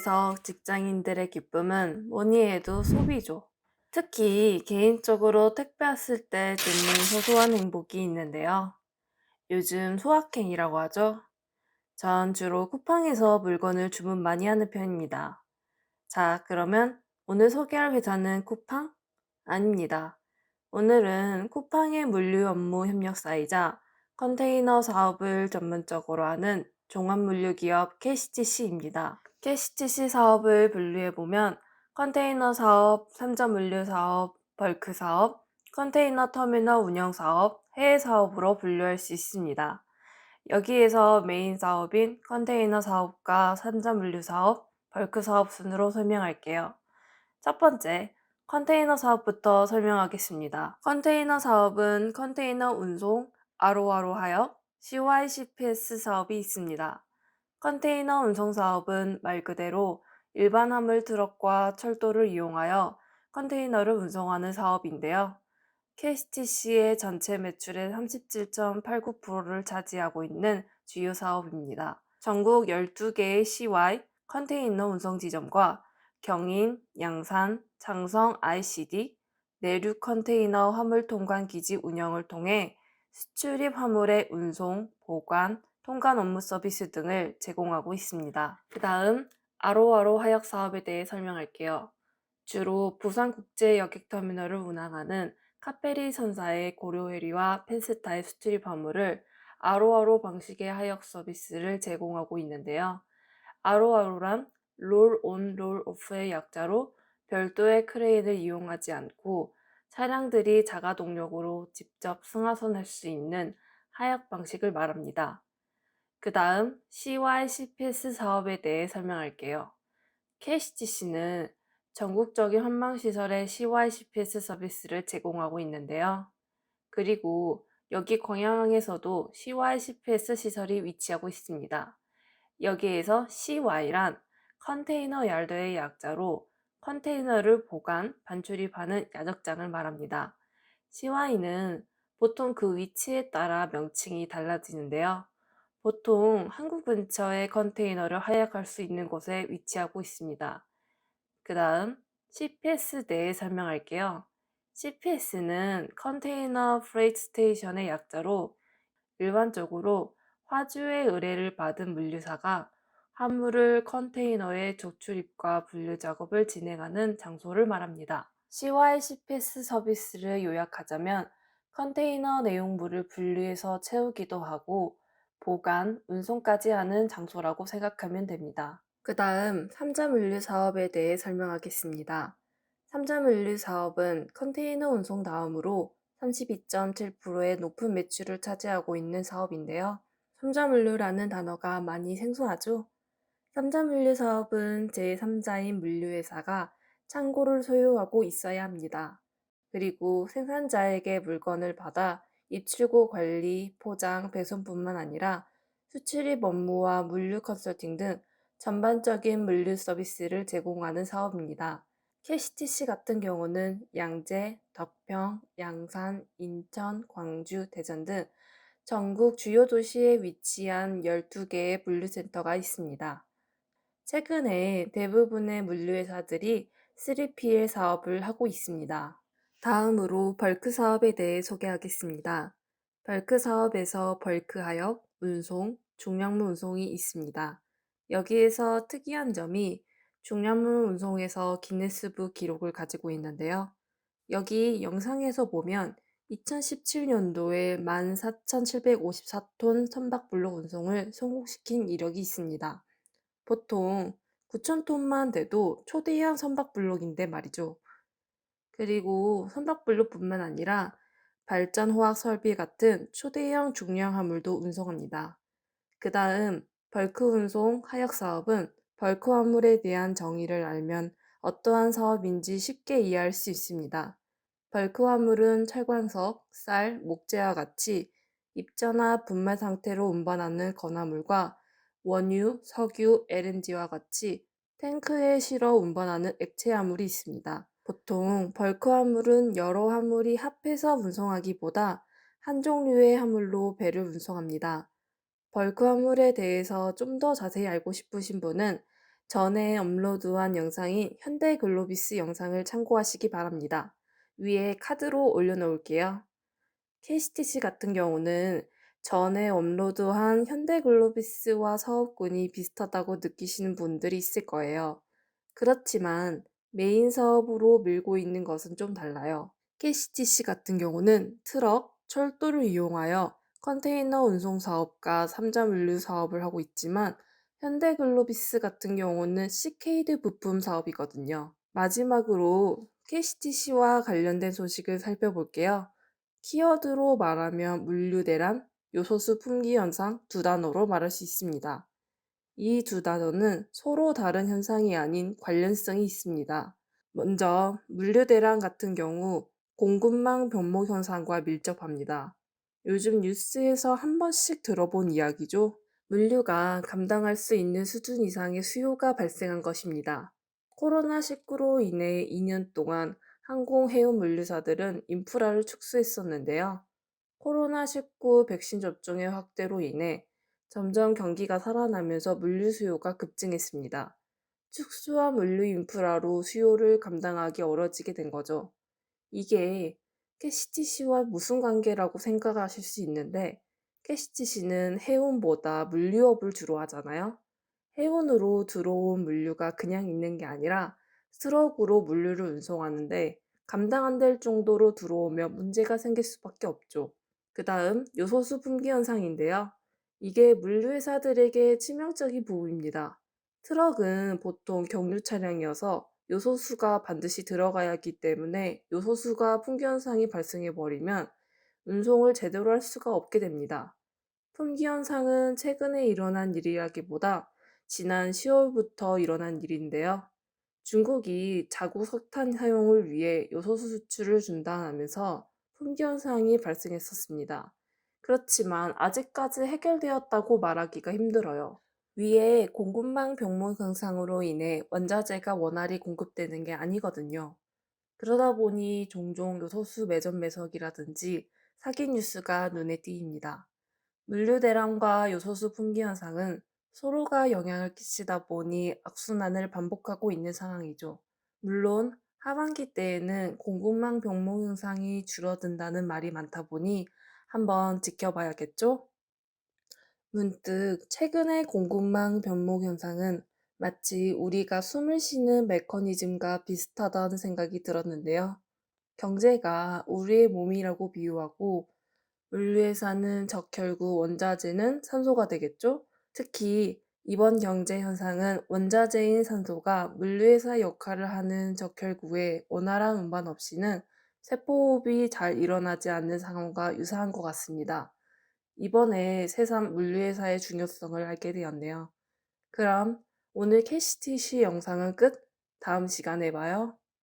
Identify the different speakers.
Speaker 1: 여기서 직장인들의 기쁨은 뭐니 해도 소비죠. 특히 개인적으로 택배 왔을 때 듣는 소소한 행복이 있는데요. 요즘 소확행이라고 하죠. 전 주로 쿠팡에서 물건을 주문 많이 하는 편입니다. 자, 그러면 오늘 소개할 회사는 쿠팡? 아닙니다. 오늘은 쿠팡의 물류 업무 협력사이자 컨테이너 사업을 전문적으로 하는 종합물류기업 KCC입니다. KCC 사업을 분류해보면 컨테이너 사업, 삼자 물류 사업, 벌크 사업, 컨테이너 터미널 운영 사업, 해외 사업으로 분류할 수 있습니다. 여기에서 메인 사업인 컨테이너 사업과 삼자 물류 사업, 벌크 사업 순으로 설명할게요. 첫 번째, 컨테이너 사업부터 설명하겠습니다. 컨테이너 사업은 컨테이너 운송, 아로아로 하역, CYCPS 사업이 있습니다. 컨테이너 운송 사업은 말 그대로 일반 화물 트럭과 철도를 이용하여 컨테이너를 운송하는 사업인데요. KCTC의 전체 매출의 37.89%를 차지하고 있는 주요 사업입니다. 전국 12개의 CY 컨테이너 운송 지점과 경인, 양산, 장성 ICD, 내륙 컨테이너 화물 통관 기지 운영을 통해 수출입 화물의 운송, 보관, 통관 업무 서비스 등을 제공하고 있습니다. 그 다음 아로아로 하역 사업에 대해 설명할게요. 주로 부산국제여객터미널을 운항하는 카페리 선사의 고려해리와 펜스타의 수출입 화물을 아로아로 방식의 하역 서비스를 제공하고 있는데요. 아로아로란 롤온 롤오프의 약자로 별도의 크레인을 이용하지 않고 차량들이 자가 동력으로 직접 승하선할 수 있는 하역 방식을 말합니다. 그 다음 CYCPS 사업에 대해 설명할게요. KCC는 전국적인 환망시설의 CYCPS 서비스를 제공하고 있는데요. 그리고 여기 광양항에서도 CYCPS 시설이 위치하고 있습니다. 여기에서 CY란 컨테이너 yar드의 약자로 컨테이너를 보관, 반출입하는 야적장을 말합니다. CY는 보통 그 위치에 따라 명칭이 달라지는데요. 보통 항구 근처에 컨테이너를 하역할 수 있는 곳에 위치하고 있습니다. 그 다음 CPS 대해 설명할게요. CPS는 컨테이너 프레이트 스테이션의 약자로 일반적으로 화주의 의뢰를 받은 물류사가 화물을 컨테이너에 조출입과 분류 작업을 진행하는 장소를 말합니다. CYCPS 서비스를 요약하자면 컨테이너 내용물을 분류해서 채우기도 하고 보관, 운송까지 하는 장소라고 생각하면 됩니다. 그 다음 삼자 물류 사업에 대해 설명하겠습니다. 삼자 물류 사업은 컨테이너 운송 다음으로 32.7%의 높은 매출을 차지하고 있는 사업인데요. 삼자 물류라는 단어가 많이 생소하죠? 삼자 물류 사업은 제3자인 물류회사가 창고를 소유하고 있어야 합니다. 그리고 생산자에게 물건을 받아 입출고 관리, 포장, 배송뿐만 아니라 수출입 업무와 물류 컨설팅 등 전반적인 물류 서비스를 제공하는 사업입니다. KCTC 같은 경우는 양재, 덕평, 양산, 인천, 광주, 대전 등 전국 주요 도시에 위치한 12개의 물류센터가 있습니다. 최근에 대부분의 물류회사들이 3PL 사업을 하고 있습니다. 다음으로 벌크 사업에 대해 소개하겠습니다. 벌크 사업에서 벌크 하역, 운송, 중량물 운송이 있습니다. 여기에서 특이한 점이 중량물 운송에서 기네스북 기록을 가지고 있는데요. 여기 영상에서 보면 2017년도에 14,754톤 선박블록 운송을 성공시킨 이력이 있습니다. 보통 9,000톤만 돼도 초대형 선박블록인데 말이죠. 그리고 선박블록뿐만 아니라 발전호학 설비 같은 초대형 중량 화물도 운송합니다. 그 다음 벌크 운송 하역 사업은 벌크 화물에 대한 정의를 알면 어떠한 사업인지 쉽게 이해할 수 있습니다. 벌크 화물은 철광석, 쌀, 목재와 같이 입전화 분말 상태로 운반하는 건화물과 원유, 석유, LNG와 같이 탱크에 실어 운반하는 액체 화물이 있습니다. 보통 벌크 화물은 여러 화물이 합해서 운송하기보다 한 종류의 화물로 배를 운송합니다. 벌크 화물에 대해서 좀 더 자세히 알고 싶으신 분은 전에 업로드한 영상인 현대글로비스 영상을 참고하시기 바랍니다. 위에 카드로 올려놓을게요. KCTC 같은 경우는 전에 업로드한 현대글로비스와 사업군이 비슷하다고 느끼시는 분들이 있을 거예요. 그렇지만 메인 사업으로 밀고 있는 것은 좀 달라요. KCTC 같은 경우는 트럭, 철도를 이용하여 컨테이너 운송 사업과 삼자 물류 사업을 하고 있지만 현대글로비스 같은 경우는 시케이드 부품 사업이거든요. 마지막으로 KCTC와 관련된 소식을 살펴볼게요. 키워드로 말하면 물류대란, 요소수 품귀 현상 두 단어로 말할 수 있습니다. 이 두 단어는 서로 다른 현상이 아닌 관련성이 있습니다. 먼저 물류대란 같은 경우 공급망 변목 현상과 밀접합니다. 요즘 뉴스에서 한 번씩 들어본 이야기죠. 물류가 감당할 수 있는 수준 이상의 수요가 발생한 것입니다. 코로나19로 인해 2년 동안 항공 해운 물류사들은 인프라를 축소했었는데요. 코로나19 백신 접종의 확대로 인해 점점 경기가 살아나면서 물류 수요가 급증했습니다. 축소한 물류 인프라로 수요를 감당하기 어려지게 된 거죠. 이게 캐시티시와 무슨 관계라고 생각하실 수 있는데, 캐시티시는 해운보다 물류업을 주로 하잖아요. 해운으로 들어온 물류가 그냥 있는 게 아니라 트럭으로 물류를 운송하는데 감당 안 될 정도로 들어오면 문제가 생길 수밖에 없죠. 그 다음 요소수 품귀 현상인데요. 이게 물류회사들에게 치명적인 부분입니다. 트럭은 보통 경유 차량이어서 요소수가 반드시 들어가야 하기 때문에 요소수가 품귀 현상이 발생해 버리면 운송을 제대로 할 수가 없게 됩니다. 품귀 현상은 최근에 일어난 일이라기보다 지난 10월부터 일어난 일인데요. 중국이 자국 석탄 사용을 위해 요소수 수출을 중단하면서 품귀 현상이 발생했었습니다. 그렇지만 아직까지 해결되었다고 말하기가 힘들어요. 위에 공급망 병목 현상으로 인해 원자재가 원활히 공급되는 게 아니거든요. 그러다 보니 종종 요소수 매점 매석이라든지 사기 뉴스가 눈에 띄입니다. 물류 대란과 요소수 품귀 현상은 서로가 영향을 끼치다 보니 악순환을 반복하고 있는 상황이죠. 물론 하반기 때에는 공급망 병목 현상이 줄어든다는 말이 많다 보니 한번 지켜봐야겠죠? 문득 최근의 공급망 변목 현상은 마치 우리가 숨을 쉬는 메커니즘과 비슷하다는 생각이 들었는데요. 경제가 우리의 몸이라고 비유하고 물류에서는 적혈구 원자재는 산소가 되겠죠? 특히 이번 경제 현상은 원자재인 산소가 물류회사 역할을 하는 적혈구에 원활한 운반 없이는 세포호흡이 잘 일어나지 않는 상황과 유사한 것 같습니다. 이번에 새삼 물류회사의 중요성을 알게 되었네요. 그럼 오늘 캐시티시 영상은 끝. 다음 시간에 봐요.